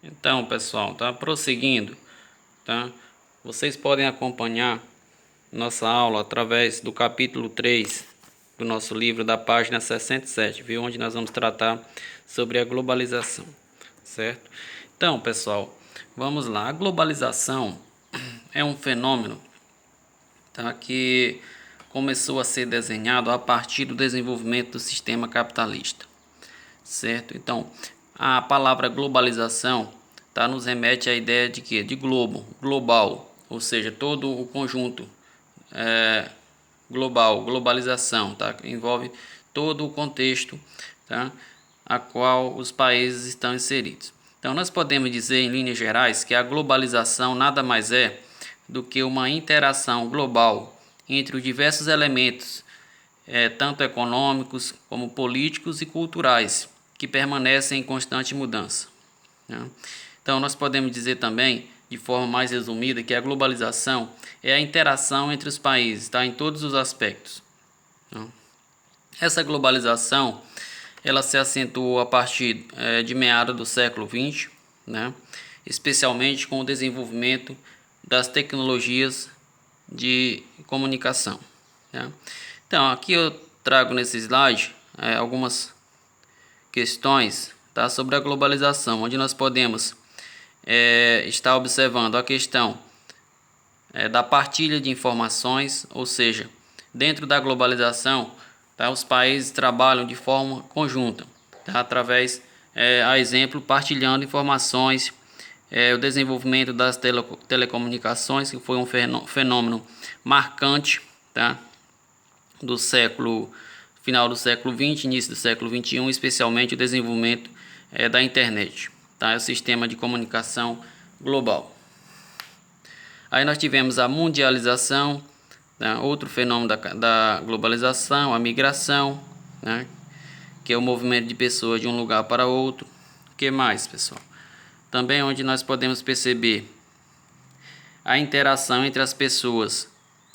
Então, pessoal, tá prosseguindo, tá? Vocês podem acompanhar nossa aula através do capítulo 3 do nosso livro, da página 67, viu? Onde nós vamos tratar sobre a globalização, certo? Então, pessoal, vamos lá. A globalização é um fenômeno, tá, que começou a ser desenhado a partir do desenvolvimento do sistema capitalista, certo? Então, a palavra globalização, tá, nos remete à ideia de quê? De globo, global, ou seja, todo o conjunto global, globalização, tá? Envolve todo o contexto, tá, a qual os países estão inseridos. Então, nós podemos dizer, em linhas gerais, que a globalização nada mais é do que uma interação global entre os diversos elementos, tanto econômicos como políticos e culturais, que permanecem em constante mudança, né? Então, nós podemos dizer também, de forma mais resumida, que a globalização é a interação entre os países, tá, em todos os aspectos, né? Essa globalização ela se acentuou a partir de meados do século XX, né? Especialmente com o desenvolvimento das tecnologias de comunicação, né? Então, aqui eu trago nesse slide algumas questões, tá, sobre a globalização, onde nós podemos estar observando a questão da partilha de informações, ou seja, dentro da globalização, tá, os países trabalham de forma conjunta, tá, através, a exemplo, partilhando informações, o desenvolvimento das telecomunicações, que foi um fenômeno marcante, tá, do final do século XX, início do século XXI, especialmente o desenvolvimento da internet, tá, o sistema de comunicação global. Aí nós tivemos a mundialização, né, outro fenômeno da globalização, a migração, né, que é o movimento de pessoas de um lugar para outro. O que mais, pessoal? Também onde nós podemos perceber a interação entre as pessoas,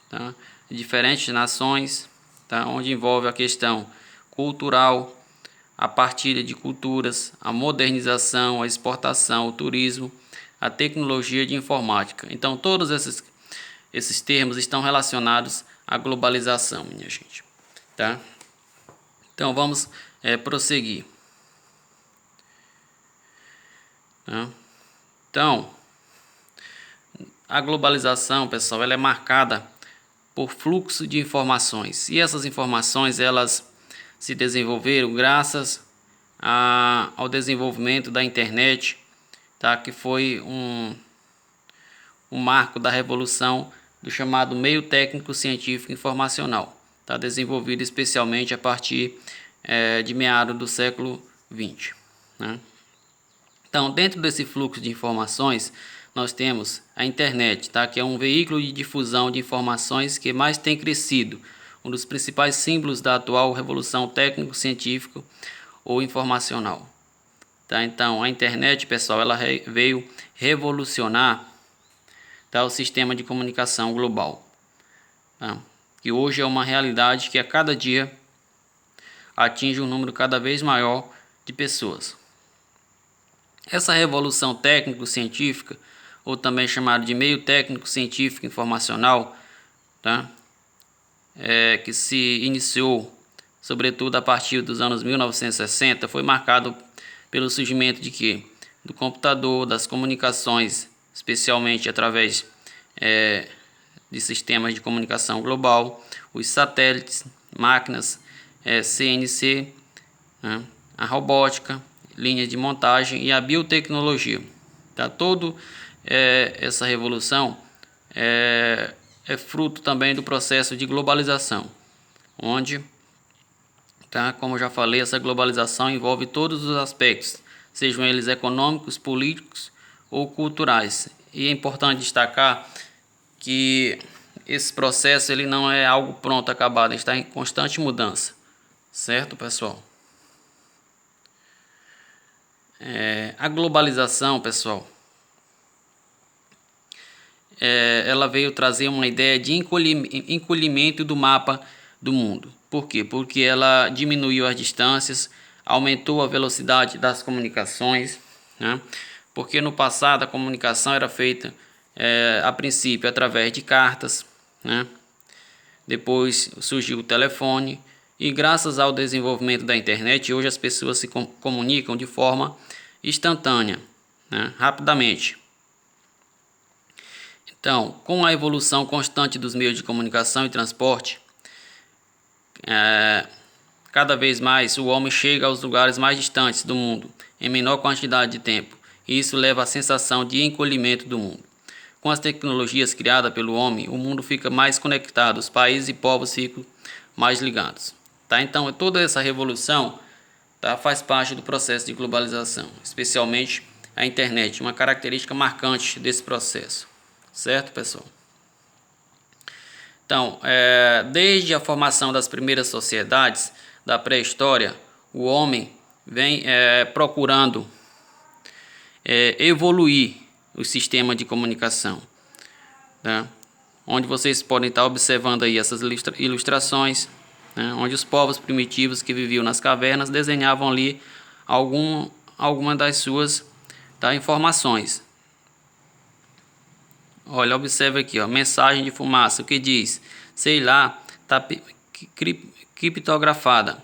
tá, de diferentes nações, tá, onde envolve a questão cultural, a partilha de culturas, a modernização, a exportação, o turismo, a tecnologia de informática. Então, todos esses termos estão relacionados à globalização, minha gente, tá? Então, vamos prosseguir, tá? Então, a globalização, pessoal, ela é marcada por fluxo de informações, e essas informações elas se desenvolveram graças ao desenvolvimento da internet, tá, que foi um marco da revolução do chamado meio técnico científico informacional, tá, desenvolvido especialmente a partir de meados do século XX, né? Então, dentro desse fluxo de informações, nós temos a internet, tá, que é um veículo de difusão de informações que mais tem crescido, um dos principais símbolos da atual revolução técnico-científica ou informacional, tá? Então, a internet, pessoal, ela veio revolucionar, tá, o sistema de comunicação global, tá, que hoje é uma realidade que a cada dia atinge um número cada vez maior de pessoas. Essa revolução técnico-científica, ou também chamada de meio técnico-científico informacional, tá, que se iniciou sobretudo a partir dos anos 1960, foi marcado pelo surgimento de quê? Do computador, das comunicações, especialmente através de sistemas de comunicação global, os satélites, máquinas CNC, né, a robótica, linhas de montagem e a biotecnologia. Tá? Todo essa revolução é fruto também do processo de globalização, onde, tá, como eu já falei, essa globalização envolve todos os aspectos, sejam eles econômicos, políticos ou culturais. E é importante destacar que esse processo ele não é algo pronto, acabado, está em constante mudança, certo, pessoal? A globalização, pessoal, ela veio trazer uma ideia de encolhimento do mapa do mundo. Por quê? Porque ela diminuiu as distâncias, aumentou a velocidade das comunicações, né? porque no passado a comunicação era feita a princípio através de cartas, né? Depois surgiu o telefone e graças ao desenvolvimento da internet, hoje as pessoas se comunicam de forma instantânea, né? Rapidamente. Então, com a evolução constante dos meios de comunicação e transporte, cada vez mais o homem chega aos lugares mais distantes do mundo em menor quantidade de tempo, e isso leva à sensação de encolhimento do mundo. Com as tecnologias criadas pelo homem, o mundo fica mais conectado, os países e povos ficam mais ligados. Tá? Então, toda essa revolução, tá, faz parte do processo de globalização, especialmente a internet, uma característica marcante desse processo. Certo, pessoal? Então, desde a formação das primeiras sociedades da pré-história, o homem vem procurando evoluir o sistema de comunicação, tá? Onde vocês podem estar observando aí essas ilustrações, né? Onde os povos primitivos que viviam nas cavernas desenhavam ali alguma das suas, tá, informações. Olha, observe aqui, ó, mensagem de fumaça, o que diz? Sei lá, tá criptografada.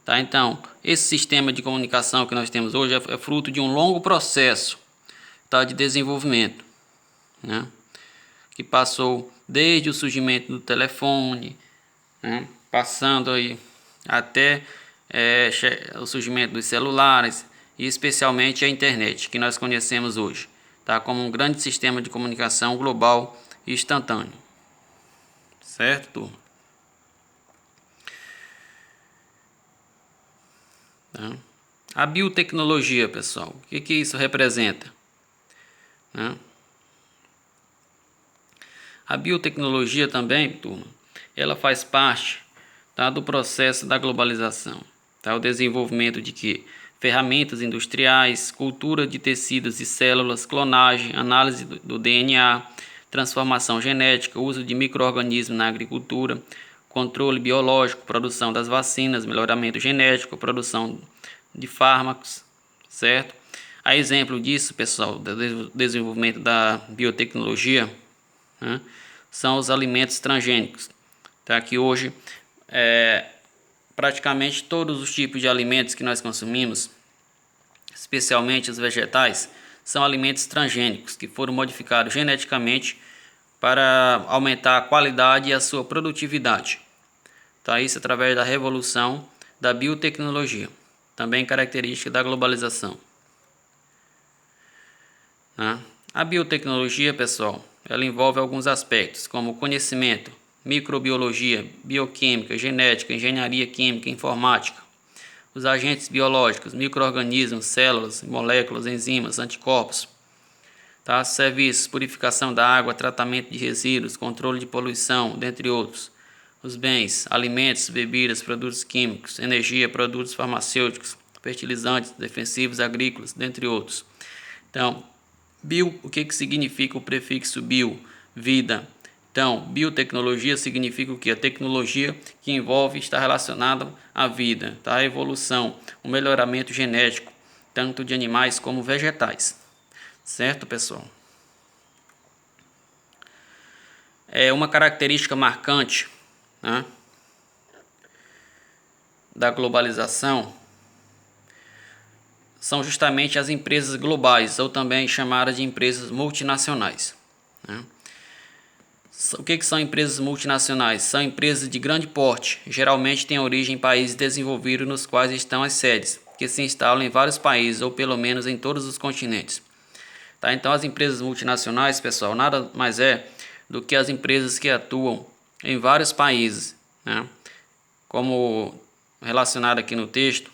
Tá? Então, esse sistema de comunicação que nós temos hoje é fruto de um longo processo, tá, de desenvolvimento, né? Que passou desde o surgimento do telefone, né? Passando aí até o surgimento dos celulares e especialmente a internet, que nós conhecemos hoje, tá, como um grande sistema de comunicação global e instantâneo. Certo, turma? Tá? A biotecnologia, pessoal, o que isso representa? Né? A biotecnologia também, turma, ela faz parte, tá, do processo da globalização, tá? O desenvolvimento de que ferramentas industriais, cultura de tecidos e células, clonagem, análise do DNA, transformação genética, uso de micro-organismos na agricultura, controle biológico, produção das vacinas, melhoramento genético, produção de fármacos, certo? A exemplo disso, pessoal, do desenvolvimento da biotecnologia, né, são os alimentos transgênicos, tá? Que hoje praticamente todos os tipos de alimentos que nós consumimos, especialmente os vegetais, são alimentos transgênicos que foram modificados geneticamente para aumentar a qualidade e a sua produtividade. Tá? Isso através da revolução da biotecnologia, também característica da globalização. Tá? A biotecnologia, pessoal, ela envolve alguns aspectos, como conhecimento, microbiologia, bioquímica, genética, engenharia química, informática, os agentes biológicos, micro-organismos, células, moléculas, enzimas, anticorpos, tá? Serviços, purificação da água, tratamento de resíduos, controle de poluição, dentre outros. Os bens, alimentos, bebidas, produtos químicos, energia, produtos farmacêuticos, fertilizantes, defensivos agrícolas, dentre outros. Então, bio, o que significa o prefixo bio? Vida. Então, biotecnologia significa o que? A tecnologia que envolve, está relacionada à vida, tá? A evolução, o melhoramento genético, tanto de animais como vegetais. Certo, pessoal? É uma característica marcante, né, da globalização são justamente as empresas globais, ou também chamadas de empresas multinacionais, né? O que são empresas multinacionais? São empresas de grande porte, geralmente têm origem em países desenvolvidos nos quais estão as sedes, que se instalam em vários países, ou pelo menos em todos os continentes. Tá? Então, as empresas multinacionais, pessoal, nada mais é do que as empresas que atuam em vários países, né? Como relacionado aqui no texto,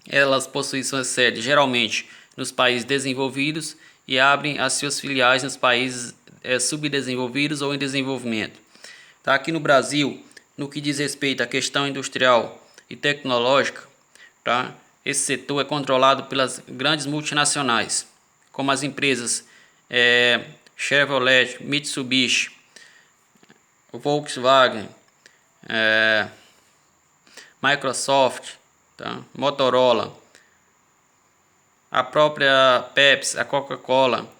elas possuem suas sedes geralmente nos países desenvolvidos e abrem as suas filiais nos países subdesenvolvidos ou em desenvolvimento. Tá? Aqui no Brasil, no que diz respeito à questão industrial e tecnológica, tá? Esse setor é controlado pelas grandes multinacionais, como as empresas Chevrolet, Mitsubishi, Volkswagen, Microsoft, tá? Motorola, a própria Pepsi, a Coca-Cola,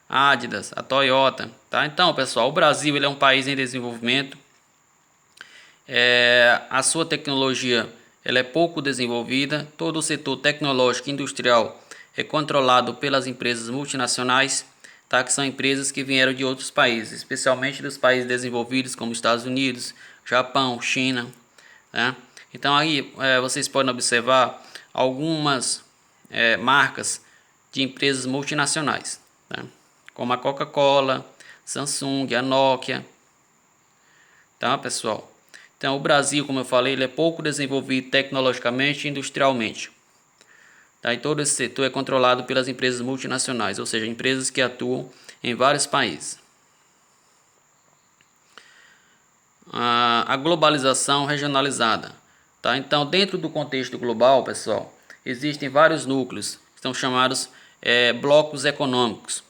a Adidas, a Toyota, tá? Então, pessoal, o Brasil ele é um país em desenvolvimento. A sua tecnologia ela é pouco desenvolvida. Todo o setor tecnológico e industrial é controlado pelas empresas multinacionais, tá? Que são empresas que vieram de outros países, especialmente dos países desenvolvidos como Estados Unidos, Japão, China, né? Então aí vocês podem observar algumas marcas de empresas multinacionais, tá? Como a Coca-Cola, Samsung, a Nokia, tá, pessoal? Então o Brasil, como eu falei, ele é pouco desenvolvido tecnologicamente e industrialmente, tá? E todo esse setor é controlado pelas empresas multinacionais, ou seja, empresas que atuam em vários países. A globalização regionalizada, tá? Então, dentro do contexto global, pessoal, existem vários núcleos que são chamados blocos econômicos,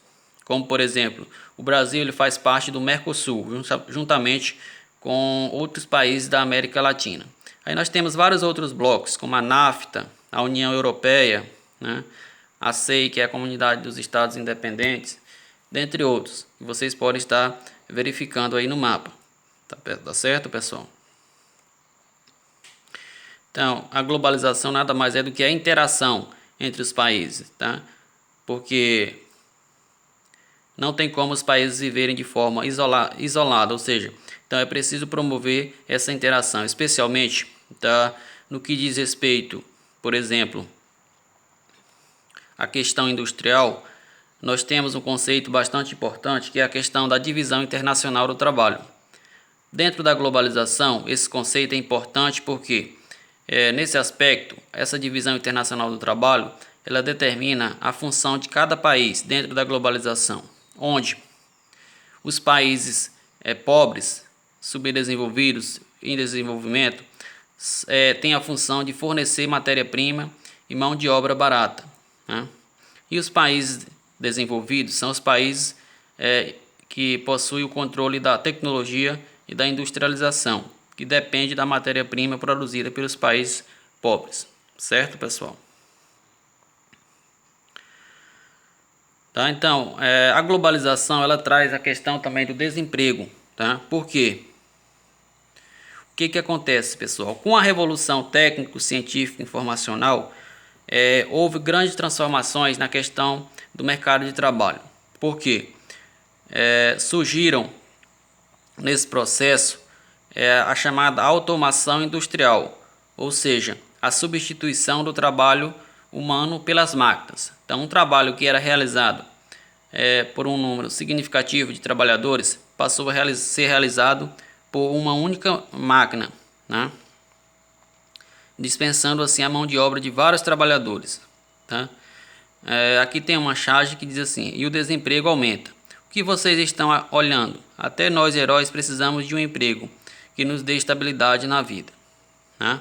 como por exemplo, o Brasil ele faz parte do Mercosul, juntamente com outros países da América Latina. Aí nós temos vários outros blocos, como a NAFTA, a União Europeia, né? A CEI, que é a Comunidade dos Estados Independentes, dentre outros, que vocês podem estar verificando aí no mapa. Tá certo, pessoal? Então, a globalização nada mais é do que a interação entre os países, tá? Porque não tem como os países viverem de forma isolada, ou seja, então é preciso promover essa interação, especialmente, tá, no que diz respeito, por exemplo, à questão industrial. Nós temos um conceito bastante importante que é a questão da divisão internacional do trabalho. Dentro da globalização, esse conceito é importante porque, nesse aspecto, essa divisão internacional do trabalho, ela determina a função de cada país dentro da globalização, onde os países pobres, subdesenvolvidos, em desenvolvimento, têm a função de fornecer matéria-prima e mão de obra barata, né? E os países desenvolvidos são os países que possuem o controle da tecnologia e da industrialização, que depende da matéria-prima produzida pelos países pobres, certo, pessoal? Tá? Então, a globalização ela traz a questão também do desemprego, tá? Por quê? O que acontece, pessoal? Com a revolução técnico-científica informacional, houve grandes transformações na questão do mercado de trabalho. Por quê? Surgiram nesse processo a chamada automação industrial, ou seja, a substituição do trabalho humano pelas máquinas. Então, um trabalho que era realizado por um número significativo de trabalhadores passou a ser realizado por uma única máquina, né? Dispensando assim a mão de obra de vários trabalhadores, tá? Aqui tem uma charge que diz assim: e o desemprego aumenta. O que vocês estão olhando? Até nós heróis precisamos de um emprego que nos dê estabilidade na vida, né?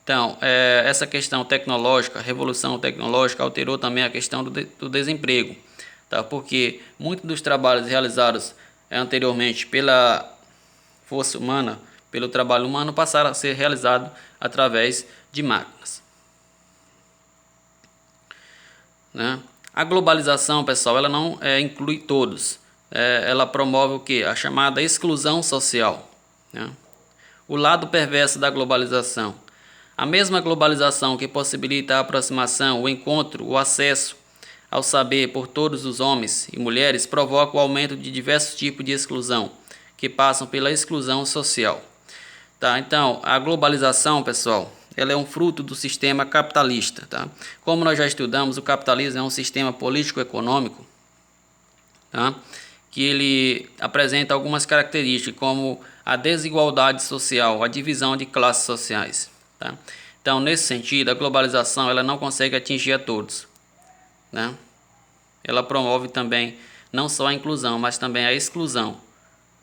Então, essa questão tecnológica, a revolução tecnológica alterou também a questão do desemprego, tá? Porque muitos dos trabalhos realizados anteriormente pela força humana, pelo trabalho humano, passaram a ser realizados através de máquinas, né? A globalização, pessoal, ela não inclui todos. Ela promove o que? A chamada exclusão social, né? O lado perverso da globalização. A mesma globalização que possibilita a aproximação, o encontro, o acesso ao saber por todos os homens e mulheres provoca o aumento de diversos tipos de exclusão, que passam pela exclusão social. Tá? Então, a globalização, pessoal, ela é um fruto do sistema capitalista. Tá? Como nós já estudamos, o capitalismo é um sistema político-econômico, tá? Que ele apresenta algumas características, como a desigualdade social, a divisão de classes sociais. Tá? Então, nesse sentido, a globalização ela não consegue atingir a todos, né? Ela promove também não só a inclusão, mas também a exclusão,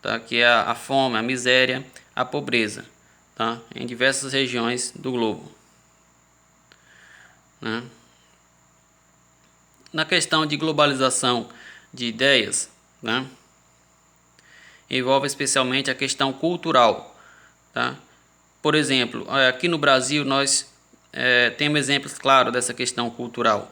tá? Que é a fome, a miséria, a pobreza, tá? Em diversas regiões do globo, né? Na questão de globalização de ideias, né? Envolve especialmente a questão cultural, tá? Por exemplo, aqui no Brasil nós temos exemplos claros dessa questão cultural.